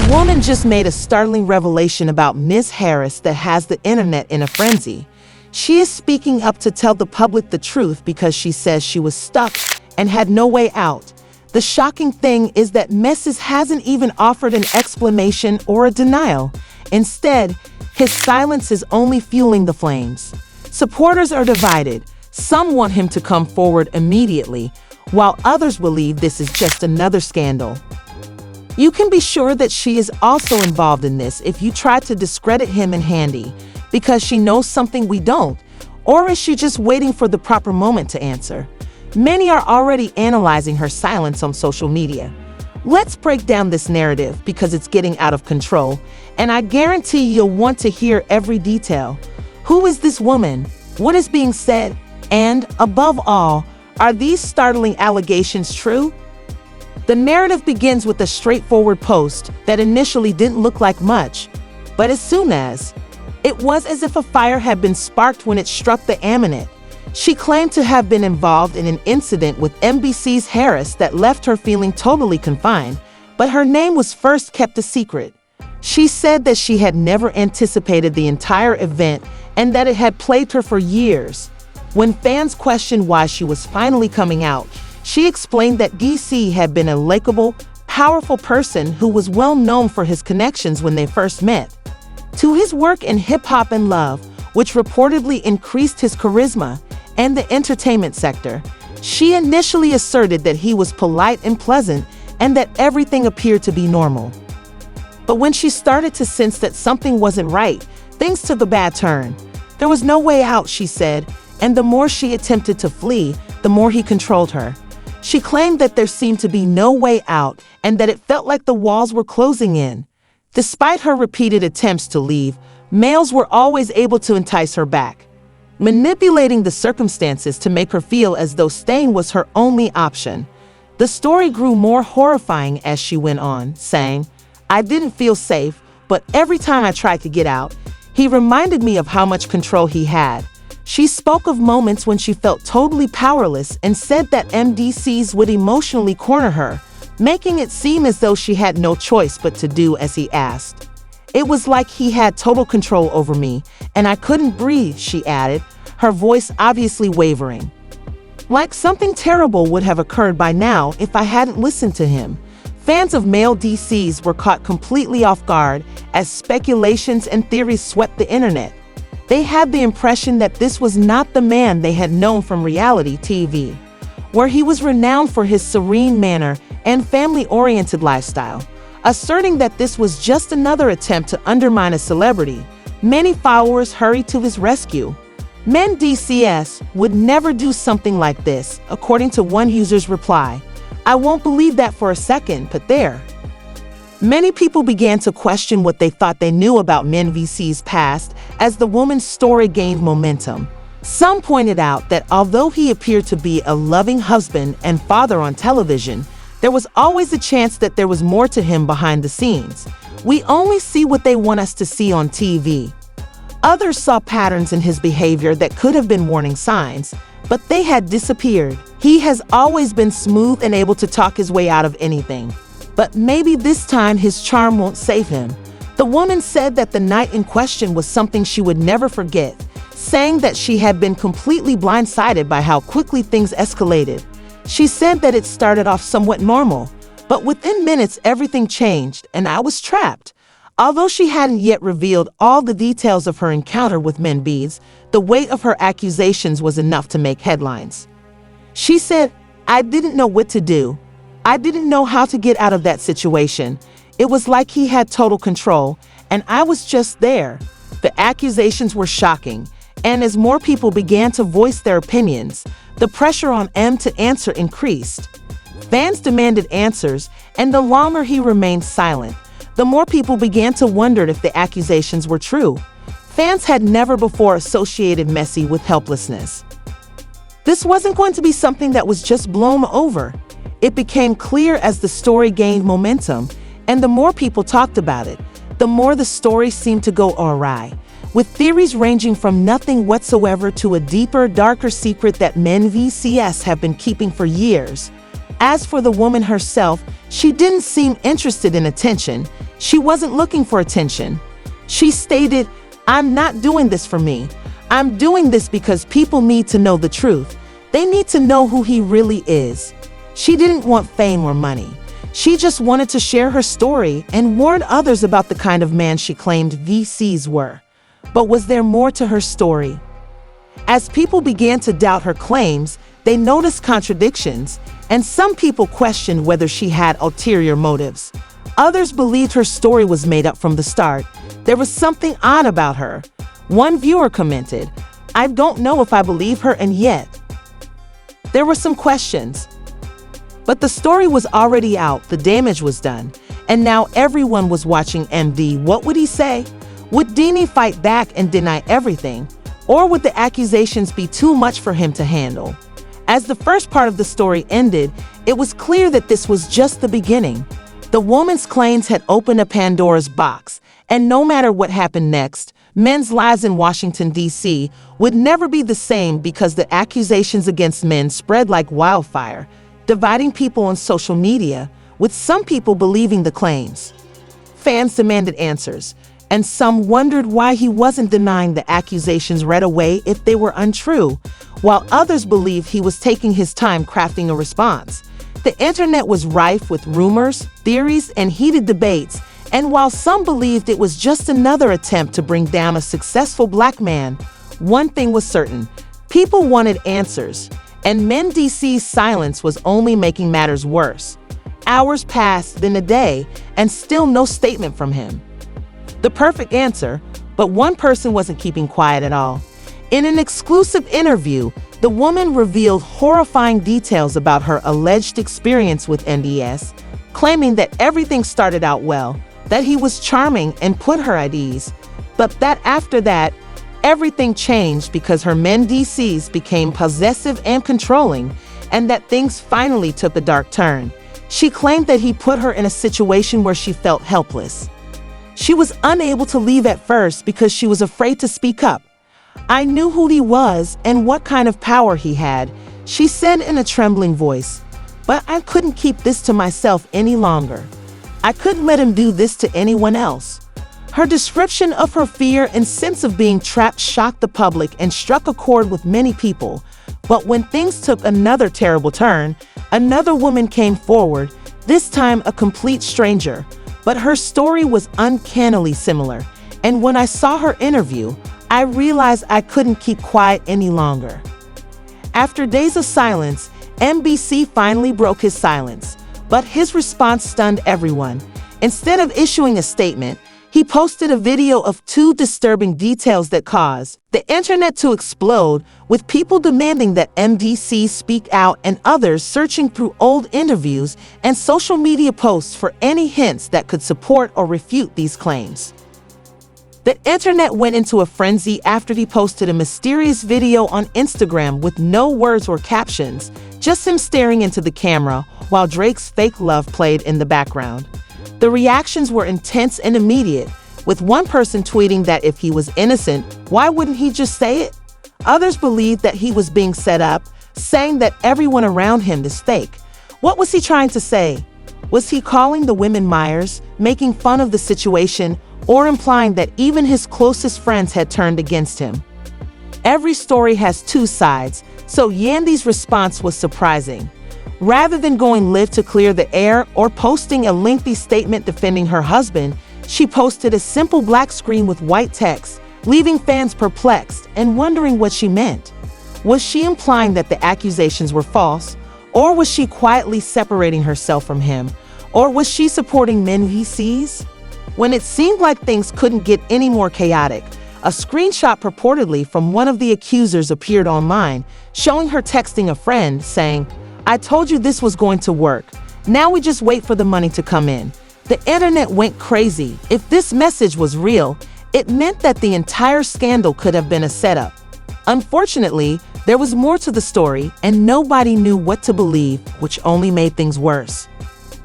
woman just made a startling revelation about Ms. Harris that has the internet in a frenzy. She is speaking up to tell the public the truth because she says she was stuck and had no way out. The shocking thing is that Mendeecees hasn't even offered an explanation or a denial. Instead, his silence is only fueling the flames. Supporters are divided. Some want him to come forward immediately, while others believe this is just another scandal. You can be sure that she is also involved in this if you try to discredit him and Yandy, because she knows something we don't, or is she just waiting for the proper moment to answer? Many are already analyzing her silence on social media. Let's break down this narrative because it's getting out of control, and I guarantee you'll want to hear every detail. Who is this woman? What is being said? And, above all, are these startling allegations true? The narrative begins with a straightforward post that initially didn't look like much, but as soon as, it was as if a fire had been sparked when it struck the internet. She claimed to have been involved in an incident with Mendeecees Harris that left her feeling totally confined, but her name was first kept a secret. She said that she had never anticipated the entire event and that it had plagued her for years. When fans questioned why she was finally coming out, she explained that DC had been a likable, powerful person who was well known for his connections when they first met. To his work in hip-hop and love, which reportedly increased his charisma, and the entertainment sector, she initially asserted that he was polite and pleasant and that everything appeared to be normal. But when she started to sense that something wasn't right, things took a bad turn. There was no way out, she said, and the more she attempted to flee, the more he controlled her. She claimed that there seemed to be no way out and that it felt like the walls were closing in. Despite her repeated attempts to leave, males were always able to entice her back, manipulating the circumstances to make her feel as though staying was her only option. The story grew more horrifying as she went on, saying, "I didn't feel safe, but every time I tried to get out, he reminded me of how much control he had." She spoke of moments when she felt totally powerless and said that Mendeecees would emotionally corner her, making it seem as though she had no choice but to do as he asked. "It was like he had total control over me, and I couldn't breathe," she added, her voice obviously wavering. "Like something terrible would have occurred by now if I hadn't listened to him." Fans of male DCs were caught completely off guard as speculations and theories swept the internet. They had the impression that this was not the man they had known from reality TV, where he was renowned for his serene manner and family-oriented lifestyle. Asserting that this was just another attempt to undermine a celebrity, many followers hurried to his rescue. Mendeecees would never do something like this, according to one user's reply. "I won't believe that for a second, but there." Many people began to question what they thought they knew about Mendeecees' past as the woman's story gained momentum. Some pointed out that although he appeared to be a loving husband and father on television, there was always a chance that there was more to him behind the scenes. We only see what they want us to see on TV. Others saw patterns in his behavior that could have been warning signs, but they had disappeared. He has always been smooth and able to talk his way out of anything. But maybe this time his charm won't save him. The woman said that the night in question was something she would never forget, saying that she had been completely blindsided by how quickly things escalated. She said that it started off somewhat normal, but within minutes everything changed and I was trapped. Although she hadn't yet revealed all the details of her encounter with Mendeecees, the weight of her accusations was enough to make headlines. She said, "I didn't know what to do. I didn't know how to get out of that situation. It was like he had total control, and I was just there." The accusations were shocking, and as more people began to voice their opinions, the pressure on M to answer increased. Fans demanded answers, and the longer he remained silent, the more people began to wonder if the accusations were true. Fans had never before associated Mendeecees with helplessness. This wasn't going to be something that was just blown over. It became clear as the story gained momentum, and the more people talked about it, the more the story seemed to go awry, with theories ranging from nothing whatsoever to a deeper, darker secret that Mendeecees have been keeping for years. As for the woman herself, she didn't seem interested in attention. She wasn't looking for attention. She stated, "I'm not doing this for me. I'm doing this because people need to know the truth. They need to know who he really is." She didn't want fame or money. She just wanted to share her story and warn others about the kind of man she claimed VCs were. But was there more to her story? As people began to doubt her claims, they noticed contradictions, and some people questioned whether she had ulterior motives. Others believed her story was made up from the start. There was something odd about her. One viewer commented, "I don't know if I believe her, and yet." There were some questions. But the story was already out, the damage was done, and now everyone was watching MD. What would he say? Would Dini fight back and deny everything? Or would the accusations be too much for him to handle? As the first part of the story ended, it was clear that this was just the beginning. The woman's claims had opened a Pandora's box, and no matter what happened next, men's lives in Washington, D.C. would never be the same because the accusations against men spread like wildfire, dividing people on social media, with some people believing the claims. Fans demanded answers, and some wondered why he wasn't denying the accusations right away if they were untrue, while others believed he was taking his time crafting a response. The internet was rife with rumors, theories, and heated debates, and while some believed it was just another attempt to bring down a successful black man, one thing was certain: people wanted answers. And Mendeecees' silence was only making matters worse. Hours passed, then a day, and still no statement from him. The perfect answer, but one person wasn't keeping quiet at all. In an exclusive interview, the woman revealed horrifying details about her alleged experience with Mendeecees, claiming that everything started out well, that he was charming and put her at ease, but that after that, everything changed because her Mendeecees became possessive and controlling, and that things finally took a dark turn. She claimed that he put her in a situation where she felt helpless. She was unable to leave at first because she was afraid to speak up. "I knew who he was and what kind of power he had," she said in a trembling voice, "but I couldn't keep this to myself any longer. I couldn't let him do this to anyone else." Her description of her fear and sense of being trapped shocked the public and struck a chord with many people. But when things took another terrible turn, another woman came forward, this time a complete stranger. But her story was uncannily similar, and when I saw her interview, I realized I couldn't keep quiet any longer. After days of silence, MBC finally broke his silence, but his response stunned everyone. Instead of issuing a statement, he posted a video of two disturbing details that caused the internet to explode, with people demanding that MDC speak out and others searching through old interviews and social media posts for any hints that could support or refute these claims. The internet went into a frenzy after he posted a mysterious video on Instagram with no words or captions, just him staring into the camera while Drake's Fake Love played in the background. The reactions were intense and immediate, with one person tweeting that if he was innocent, why wouldn't he just say it? Others believed that he was being set up, saying that everyone around him is fake. What was he trying to say? Was he calling the women Myers, making fun of the situation, or implying that even his closest friends had turned against him? Every story has two sides, so Yandy's response was surprising. Rather than going live to clear the air or posting a lengthy statement defending her husband, she posted a simple black screen with white text, leaving fans perplexed and wondering what she meant. Was she implying that the accusations were false? Or was she quietly separating herself from him? Or was she supporting Mendeecees? When it seemed like things couldn't get any more chaotic, a screenshot purportedly from one of the accusers appeared online, showing her texting a friend saying, "I told you this was going to work. Now we just wait for the money to come in." The internet went crazy. If this message was real, it meant that the entire scandal could have been a setup. Unfortunately, there was more to the story, and nobody knew what to believe, which only made things worse.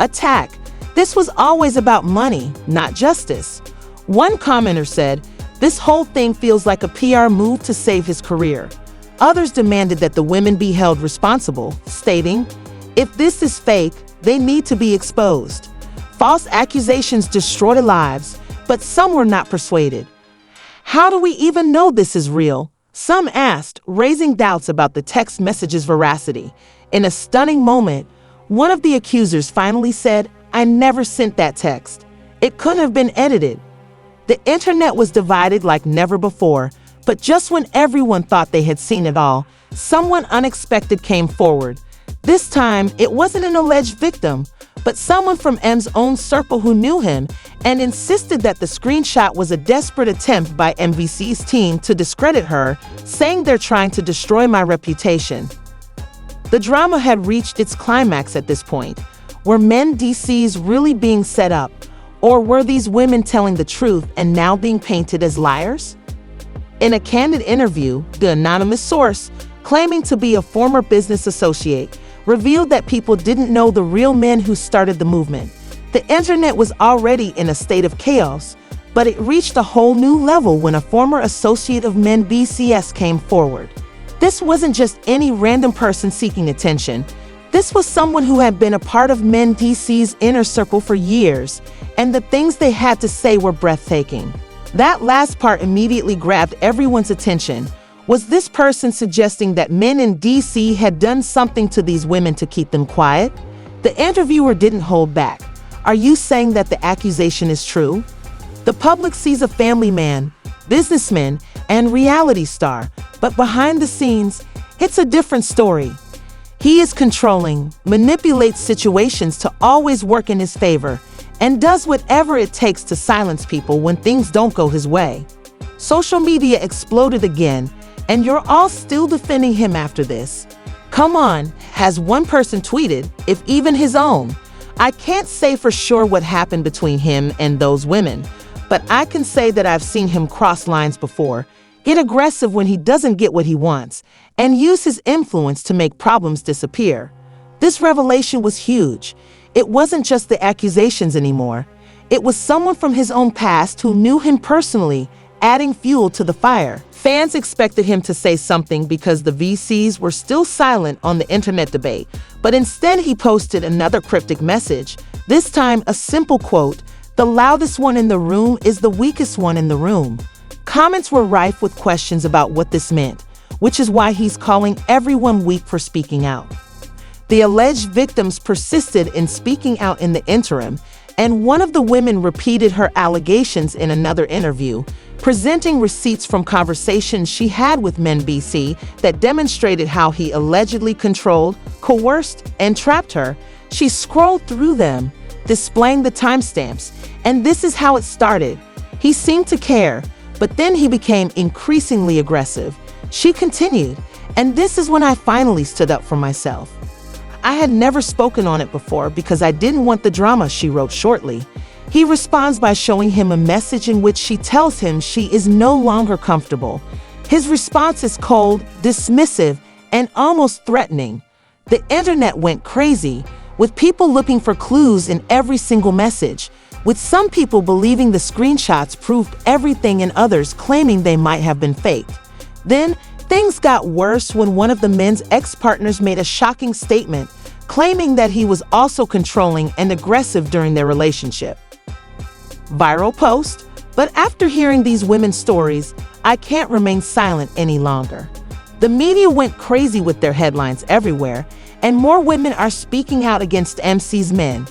Attack. This was always about money, not justice. One commenter said, "This whole thing feels like a PR move to save his career." Others demanded that the women be held responsible, stating, "If this is fake, they need to be exposed." False accusations destroy lives, but some were not persuaded. How do we even know this is real? Some asked, raising doubts about the text message's veracity. In a stunning moment, one of the accusers finally said, "I never sent that text. It couldn't have been edited." The internet was divided like never before, but just when everyone thought they had seen it all, someone unexpected came forward. This time, it wasn't an alleged victim, but someone from M's own circle who knew him and insisted that the screenshot was a desperate attempt by Mendeecees' team to discredit her, saying they're trying to destroy my reputation. The drama had reached its climax at this point. Were Mendeecees really being set up, or were these women telling the truth and now being painted as liars? In a candid interview, the anonymous source, claiming to be a former business associate, revealed that people didn't know the real men who started the movement. The internet was already in a state of chaos, but it reached a whole new level when a former associate of Mendeecees came forward. This wasn't just any random person seeking attention. This was someone who had been a part of Mendeecees' inner circle for years, and the things they had to say were breathtaking. That last part immediately grabbed everyone's attention. Was this person suggesting that men in DC had done something to these women to keep them quiet? The interviewer didn't hold back. Are you saying that the accusation is true? The public sees a family man, businessman, and reality star, but behind the scenes, it's a different story. He is controlling, manipulates situations to always work in his favor, and does whatever it takes to silence people when things don't go his way. Social media exploded again, and you're all still defending him after this. Come on, has one person tweeted, if even his own. I can't say for sure what happened between him and those women, but I can say that I've seen him cross lines before, get aggressive when he doesn't get what he wants, and use his influence to make problems disappear. This revelation was huge. It wasn't just the accusations anymore. It was someone from his own past who knew him personally, adding fuel to the fire. Fans expected him to say something because the VCs were still silent on the internet debate, but instead he posted another cryptic message, this time a simple quote, "The loudest one in the room is the weakest one in the room." Comments were rife with questions about what this meant, which is why he's calling everyone weak for speaking out. The alleged victims persisted in speaking out in the interim, and one of the women repeated her allegations in another interview, presenting receipts from conversations she had with Mendeecees that demonstrated how he allegedly controlled, coerced, and trapped her. She scrolled through them, displaying the timestamps, and this is how it started. He seemed to care, but then he became increasingly aggressive. She continued, and this is when I finally stood up for myself. I had never spoken on it before because I didn't want the drama, she wrote shortly. He responds by showing him a message in which she tells him she is no longer comfortable. His response is cold, dismissive, and almost threatening. The internet went crazy, with people looking for clues in every single message, with some people believing the screenshots proved everything and others claiming they might have been faked. Then, things got worse when one of the men's ex-partners made a shocking statement, claiming that he was also controlling and aggressive during their relationship. Viral post, but after hearing these women's stories, I can't remain silent any longer. The media went crazy with their headlines everywhere, and more women are speaking out against MC's men.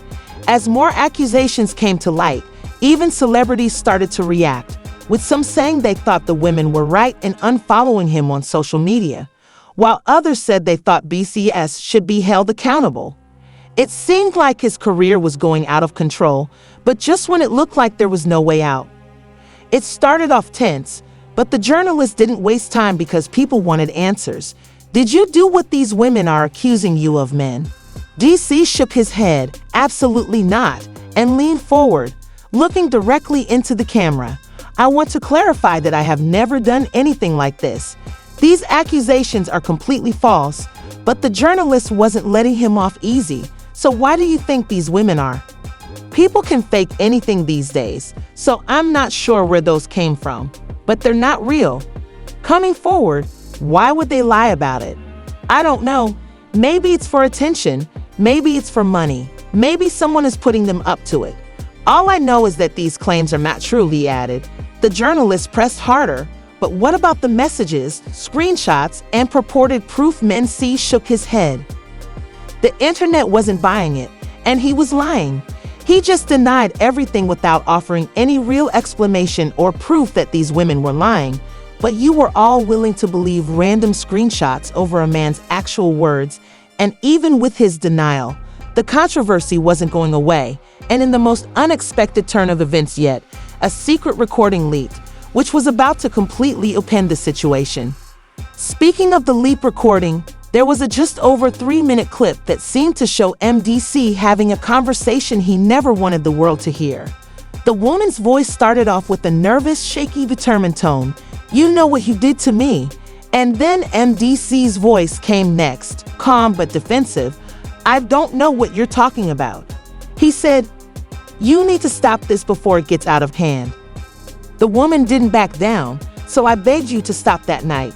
As more accusations came to light, even celebrities started to react, with some saying they thought the women were right in unfollowing him on social media, while others said they thought BCS should be held accountable. It seemed like his career was going out of control, but just when it looked like there was no way out. It started off tense, but the journalist didn't waste time because people wanted answers. Did you do what these women are accusing you of, men? DC shook his head, absolutely not, and leaned forward, looking directly into the camera. I want to clarify that I have never done anything like this. These accusations are completely false, but the journalist wasn't letting him off easy. So why do you think these women are? People can fake anything these days, so I'm not sure where those came from, but they're not real. Coming forward, why would they lie about it? I don't know. Maybe it's for attention, maybe it's for money. Maybe someone is putting them up to it. All I know is that these claims are not true, he added. The journalist pressed harder. But what about the messages, screenshots, and purported proof? Mendeecees shook his head. The internet wasn't buying it, and he was lying. He just denied everything without offering any real explanation or proof that these women were lying. But you were all willing to believe random screenshots over a man's actual words, and even with his denial, the controversy wasn't going away. And in the most unexpected turn of events yet, a secret recording leaked, which was about to completely upend the situation. Speaking of the leaked recording, there was a just over 3-minute clip that seemed to show Mendeecees having a conversation he never wanted the world to hear. The woman's voice started off with a nervous, shaky, determined tone. "You know what you did to me." And then Mendeecees' voice came next, calm but defensive. "I don't know what you're talking about." He said, "You need to stop this before it gets out of hand." The woman didn't back down, "So I begged you to stop that night.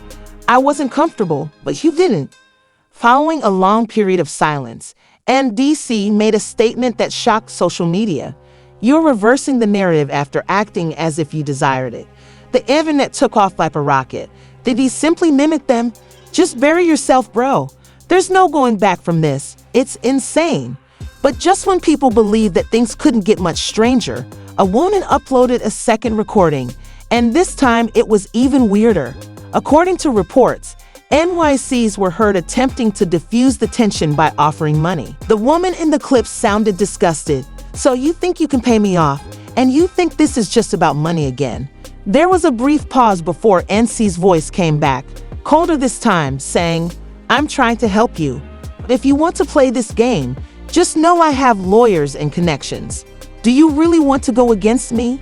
I wasn't comfortable, but you didn't." Following a long period of silence, Mendeecees made a statement that shocked social media. "You're reversing the narrative after acting as if you desired it." The internet took off like a rocket. Did he simply mimic them? Just bury yourself, bro. There's no going back from this. It's insane. But just when people believed that things couldn't get much stranger, a woman uploaded a second recording, and this time it was even weirder. According to reports, NYCs were heard attempting to diffuse the tension by offering money. The woman in the clip sounded disgusted. "So you think you can pay me off, and you think this is just about money again?" There was a brief pause before Mendeecees' voice came back, colder this time, saying, "I'm trying to help you. But if you want to play this game, just know I have lawyers and connections. Do you really want to go against me?"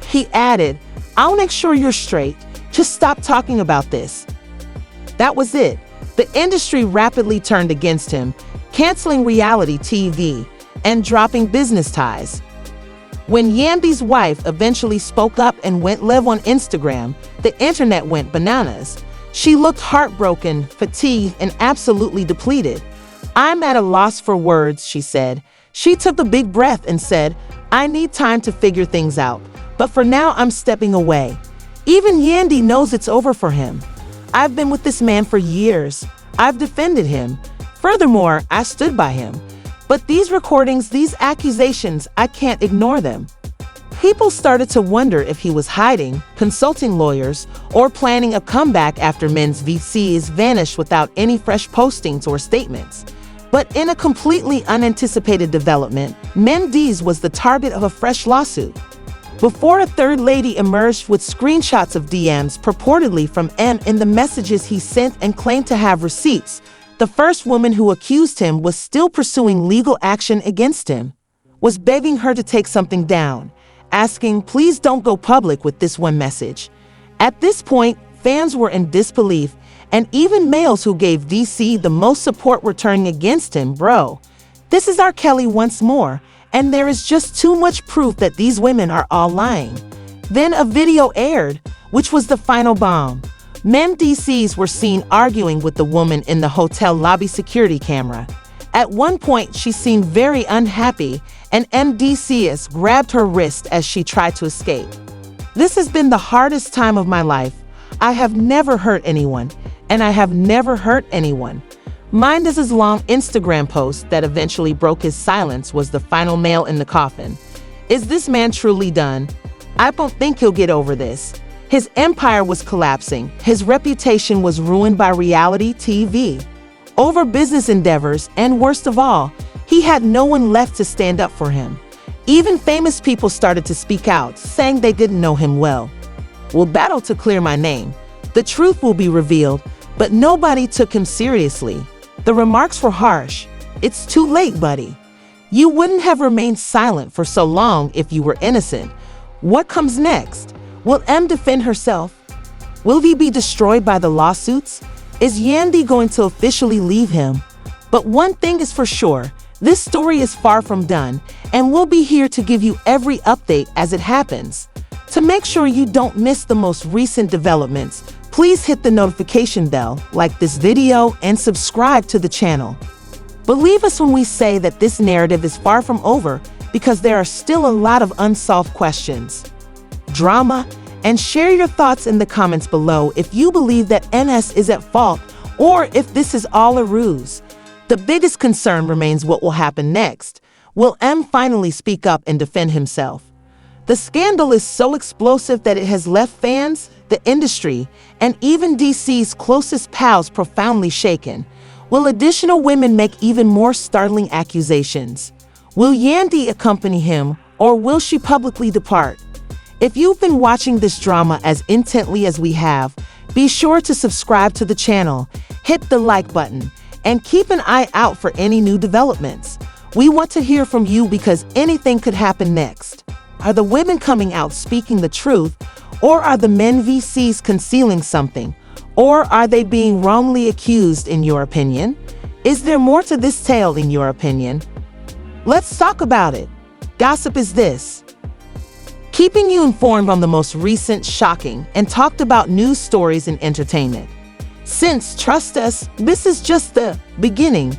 He added, "I'll make sure you're straight. Just stop talking about this." That was it. The industry rapidly turned against him, canceling reality TV and dropping business ties. When Yandy's wife eventually spoke up and went live on Instagram, the internet went bananas. She looked heartbroken, fatigued, and absolutely depleted. "I'm at a loss for words," she said. She took a big breath and said, "I need time to figure things out, but for now I'm stepping away." Even Yandy knows it's over for him. "I've been with this man for years. I've defended him. Furthermore, I stood by him. But these recordings, these accusations, I can't ignore them." People started to wonder if he was hiding, consulting lawyers, or planning a comeback after Mendeecees vanished without any fresh postings or statements. But in a completely unanticipated development, Mendeecees was the target of a fresh lawsuit. Before a third lady emerged with screenshots of DMs purportedly from M in the messages he sent and claimed to have receipts, the first woman who accused him was still pursuing legal action against him, was begging her to take something down, asking, "Please don't go public with this one message." At this point, fans were in disbelief, and even males who gave DC the most support were turning against him. "Bro, this is R. Kelly once more. And there is just too much proof that these women are all lying." Then a video aired, which was the final bomb. Mendeecees were seen arguing with the woman in the hotel lobby security camera. At one point, she seemed very unhappy, and Mendeecees grabbed her wrist as she tried to escape. "This has been the hardest time of my life. I have never hurt anyone, and I have never hurt anyone." Mendeecees' long Instagram post that eventually broke his silence was the final nail in the coffin. Is this man truly done? I don't think he'll get over this. His empire was collapsing. His reputation was ruined by reality TV, over business endeavors, and worst of all, he had no one left to stand up for him. Even famous people started to speak out, saying they didn't know him well. "We'll battle to clear my name. The truth will be revealed," but nobody took him seriously. The remarks were harsh. "It's too late, buddy. You wouldn't have remained silent for so long if you were innocent. What comes next? Will M defend herself? Will he be destroyed by the lawsuits? Is Yandy going to officially leave him?" But one thing is for sure, this story is far from done, and we'll be here to give you every update as it happens. To make sure you don't miss the most recent developments, please hit the notification bell, like this video, and subscribe to the channel. Believe us when we say that this narrative is far from over because there are still a lot of unsolved questions, drama, and share your thoughts in the comments below if you believe that NS is at fault or if this is all a ruse. The biggest concern remains what will happen next. Will M finally speak up and defend himself? The scandal is so explosive that it has left fans, the industry, and even DC's closest pals profoundly shaken. Will additional women make even more startling accusations? Will Yandy accompany him, or will she publicly depart? If you've been watching this drama as intently as we have, be sure to subscribe to the channel, hit the like button, and keep an eye out for any new developments. We want to hear from you because anything could happen next. Are the women coming out speaking the truth, or are the Mendeecees concealing something? Or are they being wrongly accused, in your opinion? Is there more to this tale, in your opinion? Let's talk about it. Gossip is this. Keeping you informed on the most recent, shocking, and talked about news stories and entertainment. Since, trust us, this is just the beginning.